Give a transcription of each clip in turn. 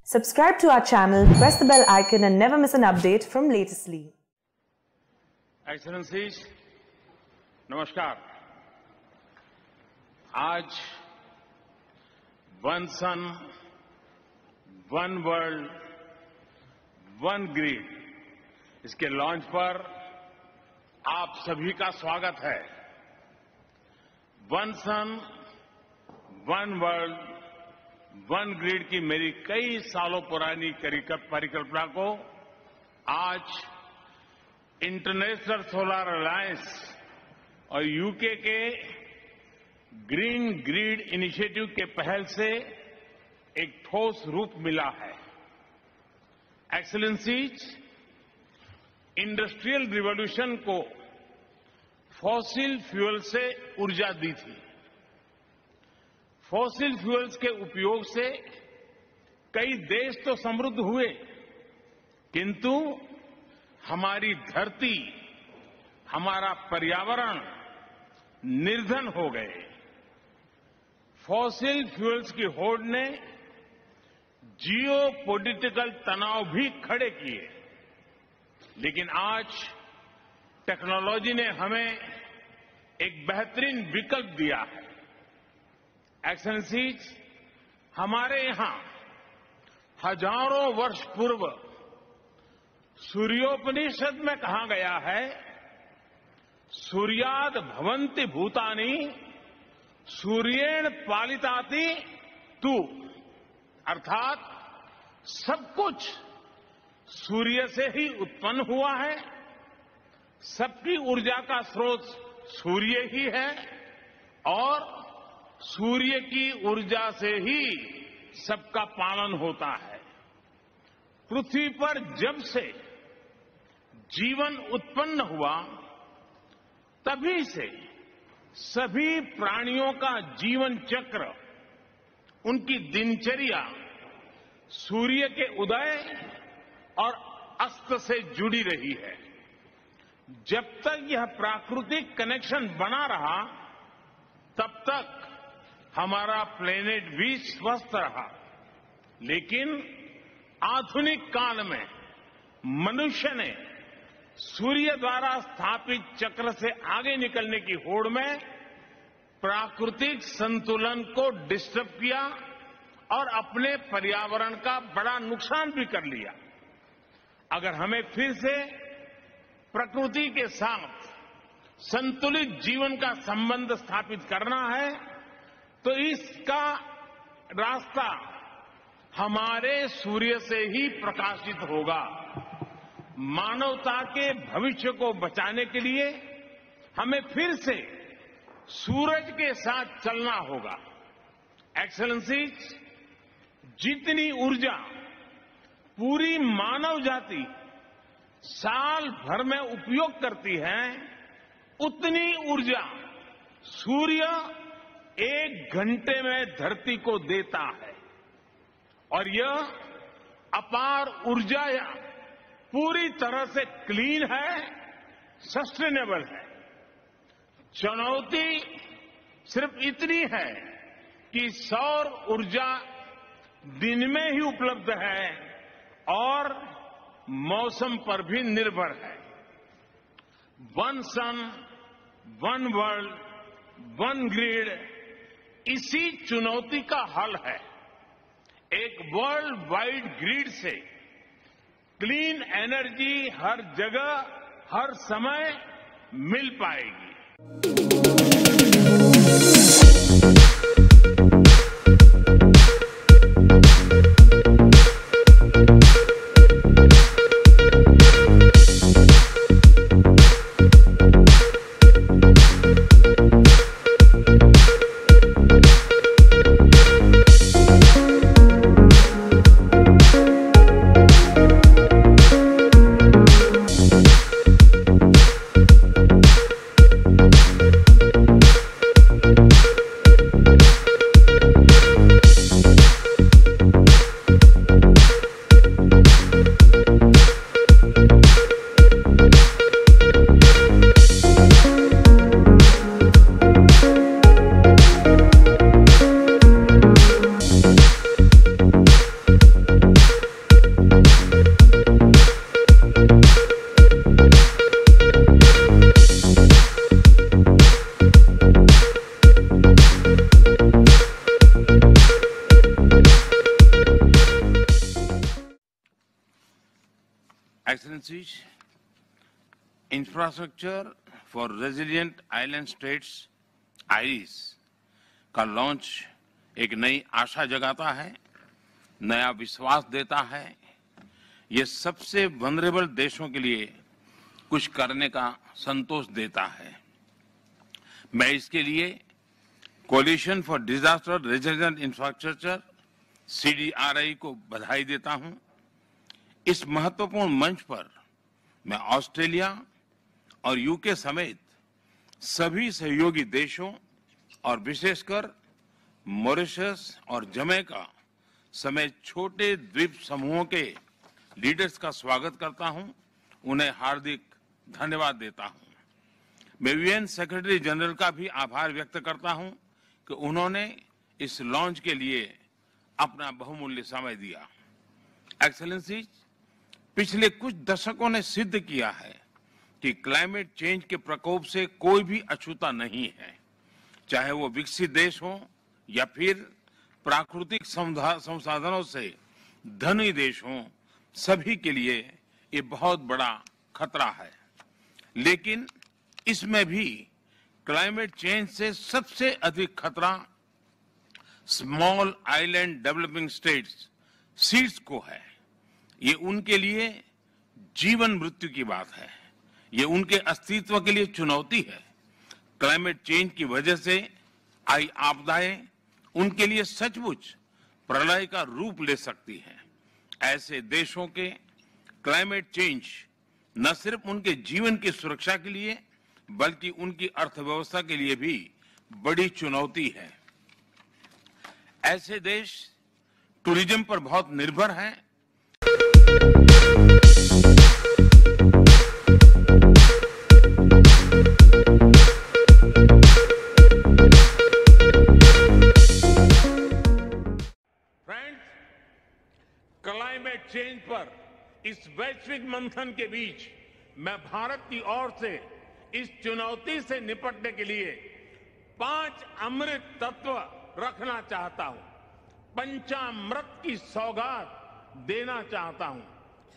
Subscribe to our channel, press the bell icon and never miss an update from Latestly. Excellencies, नमस्कार। आज one सन, one world, one grid इसके launch पर आप सभी का स्वागत है। वन सन, वन वर्ल्ड, वन ग्रिड की मेरी कई सालों पुरानी परिकल्पना को आज इंटरनेशनल सोलर अलायंस और यूके के ग्रीन ग्रिड इनिशिएटिव के पहल से एक ठोस रूप मिला है। एक्सेलेंसीज, इंडस्ट्रियल रिवॉल्यूशन को फॉसिल फ्यूल से ऊर्जा दी थी। फॉसिल फ्यूल्स के उपयोग से कई देश तो समृद्ध हुए, किंतु हमारी धरती, हमारा पर्यावरण निर्धन हो गए। फॉसिल फ्यूल्स की होड़ ने जियो पॉलिटिकल तनाव भी खड़े किए, लेकिन आज टेक्नोलॉजी ने हमें एक बेहतरीन विकल्प दिया है। एक्सेलेंसीज, हमारे यहां हजारों वर्ष पूर्व सूर्योपनिषद में कहा गया है, सूर्याद भवन्ति भूतानि सूर्येण पालिताति तू, अर्थात सब कुछ सूर्य से ही उत्पन्न हुआ है, सबकी ऊर्जा का स्रोत सूर्य ही है और सूर्य की ऊर्जा से ही सबका पालन होता है। पृथ्वी पर जब से जीवन उत्पन्न हुआ, तभी से सभी प्राणियों का जीवन चक्र, उनकी दिनचर्या सूर्य के उदय और अस्त से जुड़ी रही है। जब तक यह प्राकृतिक कनेक्शन बना रहा, तब तक हमारा प्लेनेट भी स्वस्थ रहा। लेकिन आधुनिक काल में मनुष्य ने सूर्य द्वारा स्थापित चक्र से आगे निकलने की होड़ में प्राकृतिक संतुलन को डिस्टर्ब किया और अपने पर्यावरण का बड़ा नुकसान भी कर लिया। अगर हमें फिर से प्रकृति के साथ संतुलित जीवन का संबंध स्थापित करना है, तो इसका रास्ता हमारे सूर्य से ही प्रकाशित होगा। मानवता के भविष्य को बचाने के लिए हमें फिर से सूरज के साथ चलना होगा। एक्सेलेंसीज, जितनी ऊर्जा पूरी मानव जाति साल भर में उपयोग करती है, उतनी ऊर्जा सूर्य 1 घंटे में धरती को देता है और यह अपार ऊर्जा पूरी तरह से क्लीन है, सस्टेनेबल है। चुनौती सिर्फ इतनी है कि सौर ऊर्जा दिन में ही उपलब्ध है और मौसम पर भी निर्भर है। वन सन, वन वर्ल्ड, वन ग्रिड इसी चुनौती का हल है। एक वर्ल्ड वाइड ग्रिड से क्लीन एनर्जी हर जगह, हर समय मिल पाएगी। Excellencies, infrastructure for resilient island states Iris का लॉन्च एक नई आशा जगाता है, नया विश्वास देता है। ये सबसे वनरेबल देशों के लिए कुछ करने का संतोष देता है। मैं इसके लिए coalition for disaster resilient infrastructure CDRI को बधाई देता हूं। इस महत्वपूर्ण मंच पर मैं ऑस्ट्रेलिया और यूके समेत सभी सहयोगी देशों और विशेषकर मॉरिशस और जमैका समेत छोटे द्वीप समूहों के लीडर्स का स्वागत करता हूं, उन्हें हार्दिक धन्यवाद देता हूं। मैं UN सेक्रेटरी जनरल का भी आभार व्यक्त करता हूं कि उन्होंने इस लॉन्च के लिए अपना बहुमूल्य समय दिया। एक्सेलेंसी, पिछले कुछ दशकों ने सिद्ध किया है कि क्लाइमेट चेंज के प्रकोप से कोई भी अछूता नहीं है, चाहे वो विकसित देश हो या फिर प्राकृतिक संसाधनों से धनी देश हो, सभी के लिए ये बहुत बड़ा खतरा है। लेकिन इसमें भी क्लाइमेट चेंज से सबसे अधिक खतरा small island developing states seeds को है। ये उनके लिए जीवन मृत्यु की बात है, ये उनके अस्तित्व के लिए चुनौती है। क्लाइमेट चेंज की वजह से आई आपदाएं उनके लिए सचमुच प्रलय का रूप ले सकती हैं। ऐसे देशों के क्लाइमेट चेंज न सिर्फ उनके जीवन की सुरक्षा के लिए बल्कि उनकी अर्थव्यवस्था के लिए भी बड़ी चुनौती है। ऐसे देश टूरिज्म पर बहुत निर्भर हैं। फ्रेंड्स, क्लाइमेट चेंज पर इस वैश्विक मंथन के बीच मैं भारत की ओर से इस चुनौती से निपटने के लिए 5 अमृत तत्व रखना चाहता हूं, पंचामृत की सौगात देना चाहता हूं।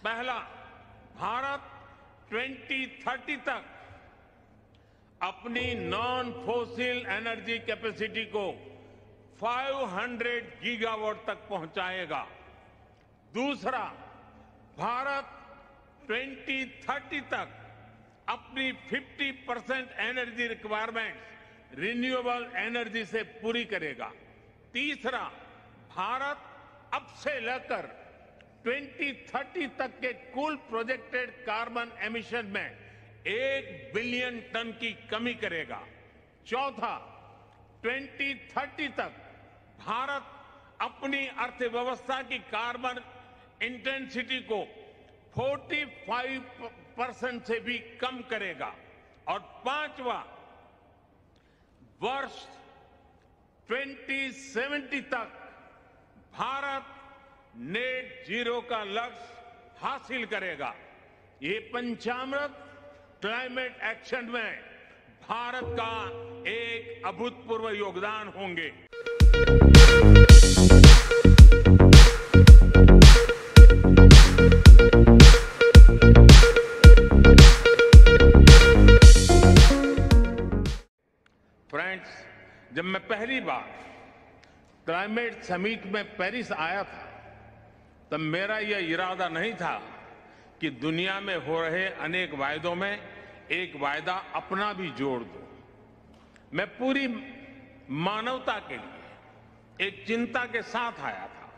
पहला, भारत 2030 तक अपनी नॉन फोसिल एनर्जी कैपेसिटी को 500 गीगावाट तक पहुंचाएगा। दूसरा, भारत 2030 तक अपनी 50% एनर्जी रिक्वायरमेंट रिन्यूएबल एनर्जी से पूरी करेगा। तीसरा, भारत अब से लेकर 2030 तक के कुल प्रोजेक्टेड कार्बन एमिशन में 1 बिलियन टन की कमी करेगा। चौथा, 2030 तक भारत अपनी अर्थव्यवस्था की कार्बन इंटेंसिटी को 45% से भी कम करेगा। और पांचवा, वर्ष 2070 तक भारत नेट जीरो का लक्ष्य हासिल करेगा। ये पंचामृत क्लाइमेट एक्शन में भारत का एक अभूतपूर्व योगदान होंगे। फ्रेंड्स, जब मैं पहली बार क्लाइमेट समिट में पेरिस आया था तब मेरा यह इरादा नहीं था कि दुनिया में हो रहे अनेक वायदों में एक वायदा अपना भी जोड़ दूं। मैं पूरी मानवता के लिए एक चिंता के साथ आया था।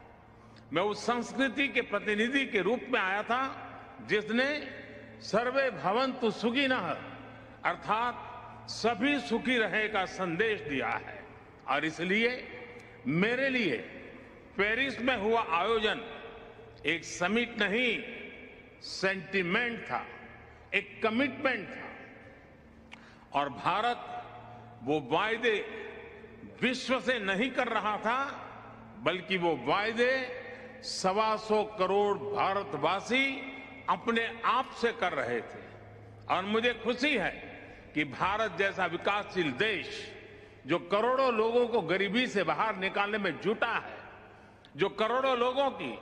मैं उस संस्कृति के प्रतिनिधि के रूप में आया था जिसने सर्वे भवन्तु सुखिनः अर्थात सभी सुखी रहे का संदेश दिया है। और इसलिए मेरे लिए पेरिस में हुआ आयोजन एक समिट नहीं, सेंटिमेंट था, एक कमिटमेंट था। और भारत वो वायदे विश्व से नहीं कर रहा था, बल्कि वो वायदे 125 करोड़ भारतवासी अपने आप से कर रहे थे। और मुझे खुशी है कि भारत जैसा विकासशील देश जो करोड़ों लोगों को गरीबी से बाहर निकालने में जुटा है, जो करोड़ों लोगों की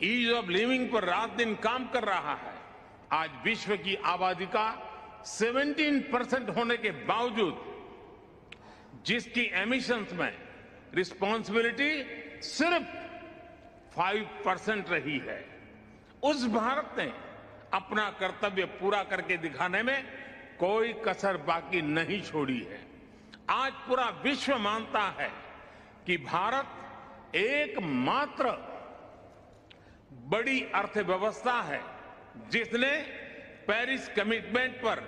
ईज ऑफ लिविंग पर रात दिन काम कर रहा है, आज विश्व की आबादी का 17% होने के बावजूद जिसकी एमिशंस में रिस्पॉन्सिबिलिटी सिर्फ 5% रही है, उस भारत ने अपना कर्तव्य पूरा करके दिखाने में कोई कसर बाकी नहीं छोड़ी है। आज पूरा विश्व मानता है कि भारत एकमात्र बड़ी अर्थव्यवस्था है जिसने पेरिस कमिटमेंट पर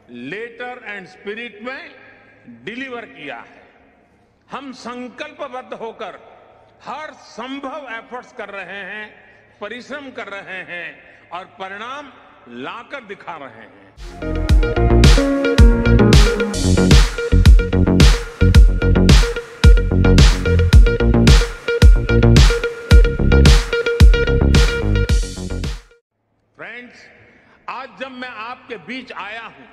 लेटर एंड स्पिरिट में डिलीवर किया है। हम संकल्पबद्ध होकर हर संभव एफर्ट्स कर रहे हैं, परिश्रम कर रहे हैं और परिणाम लाकर दिखा रहे हैं। फ्रेंड्स, आज जब मैं आपके बीच आया हूं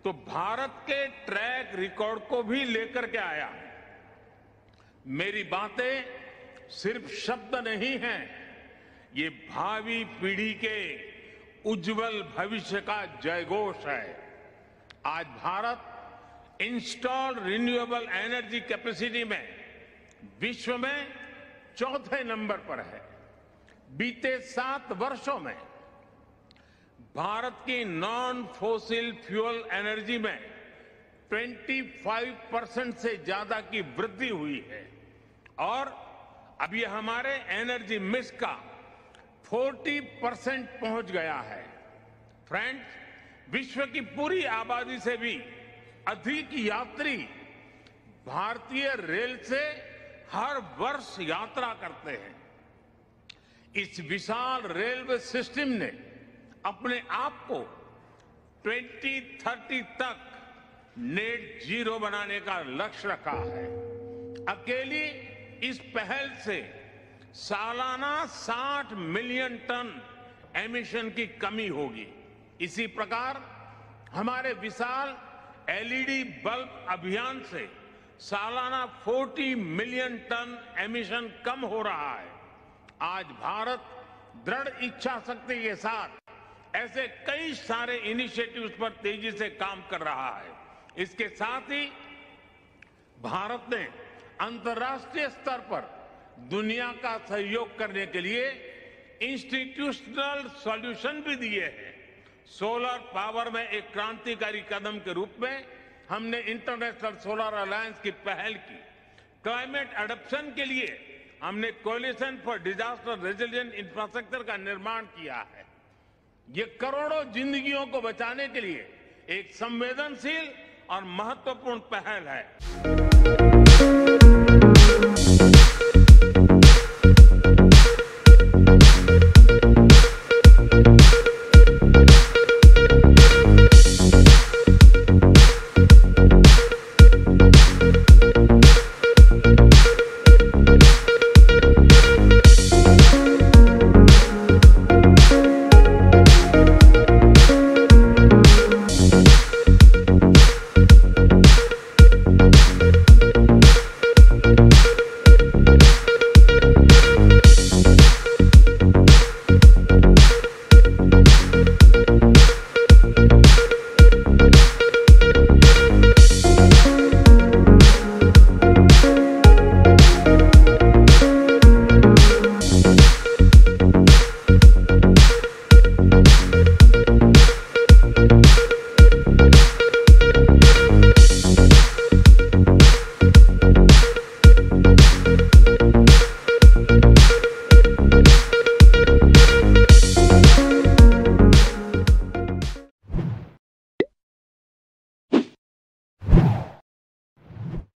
तो भारत के ट्रैक रिकॉर्ड को भी लेकर के आया। मेरी बातें सिर्फ शब्द नहीं हैं, ये भावी पीढ़ी के उज्जवल भविष्य का जयघोष है। आज Bharat installed renewable energy capacity में विश्व में चौथे नंबर पर है। बीते 7 वर्षों में भारत की नॉन फॉसिल फ्यूल एनर्जी में 25% से ज्यादा की वृद्धि हुई है और अब ये हमारे एनर्जी मिक्स का 40% पहुंच गया है। फ्रेंड्स, विश्व की पूरी आबादी से भी अधिक यात्री भारतीय रेल से हर वर्ष यात्रा करते हैं। इस विशाल रेलवे सिस्टम ने अपने आप को 2030 तक नेट जीरो बनाने का लक्ष्य रखा है। अकेली इस पहल से सालाना 60 मिलियन टन एमिशन की कमी होगी। इसी प्रकार हमारे विशाल एलईडी बल्ब अभियान से सालाना 40 मिलियन टन एमिशन कम हो रहा है। आज भारत दृढ़ इच्छा शक्ति के साथ ऐसे कई सारे इनिशिएटिव्स पर तेजी से काम कर रहा है। इसके साथ ही भारत ने अंतर्राष्ट्रीय स्तर पर दुनिया का सहयोग करने के लिए इंस्टीट्यूशनल सॉल्यूशन भी दिए हैं। सोलर पावर में एक क्रांतिकारी कदम के रूप में हमने इंटरनेशनल सोलर अलायंस की पहल की। क्लाइमेट एडप्शन के लिए हमने coalition for disaster resilient infrastructure का निर्माण किया है। ये करोड़ों जिंदगियों को बचाने के लिए एक संवेदनशील और महत्वपूर्ण पहल है।